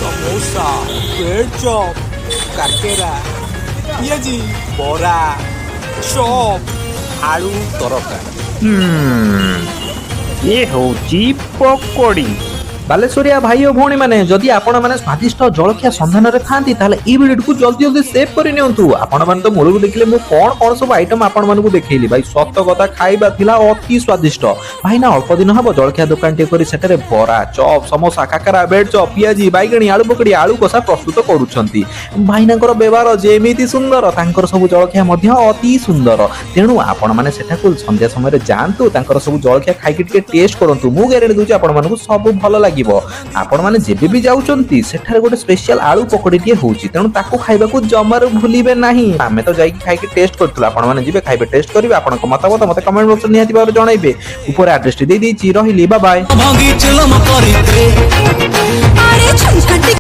Samosa bread chop काकेरा Piazzi बरा chop आलू तड़का ये होची पकोड़ी। बालेश्वरिया भाई और भौणी मैंने जदि आपण मैंने स्वादिष्ट जलखिया सन्धान में था ये वीडियो को जल्दी जल्दी सेव कर नियंतु। आपण मैंने तो मूल देखिले मु कौन कौन सब आइटम आपण मानकु देखैली भाई सत कथा खाइबा थिला अति स्वादिष्ट भाई ना अल्प दिन हम जलखिया दुकान टे करी सेटरे बरा चॉप समोसा काकरा ब्रेड चॉप पियाजी बैगणी आलू पकड़ी आलू कषा प्रस्तुत करूछंती। भाईनांकर व्यवहार जेमिति सुंदर तांकर सब जलखिया मध्य अति सुंदर तेणु आपण माने सेठाकु संध्या समय जांतु तांकर सब जलखिया खाइके टिके टेस्ट करंतु। मु ग्यारेंटी दूची आपण मानकु सब भल लागिबो। आपण माने जेबे भी जाउचंती सेठारे गोटे स्पेशल आलू पकड़ी टिए होउची तेणु ताकू खाइबाकू जमार भूलिबे नाही। आमे तो जाई खाइके टेस्ट करथुला आपण माने जिबे खाइबे टेस्ट करिवे आपनक मतामत मते कमेंट बॉक्स निहाती भाबरे जणाइबे। ऊपर एड्रेस टी देई दैछि रहिली बाय बाय।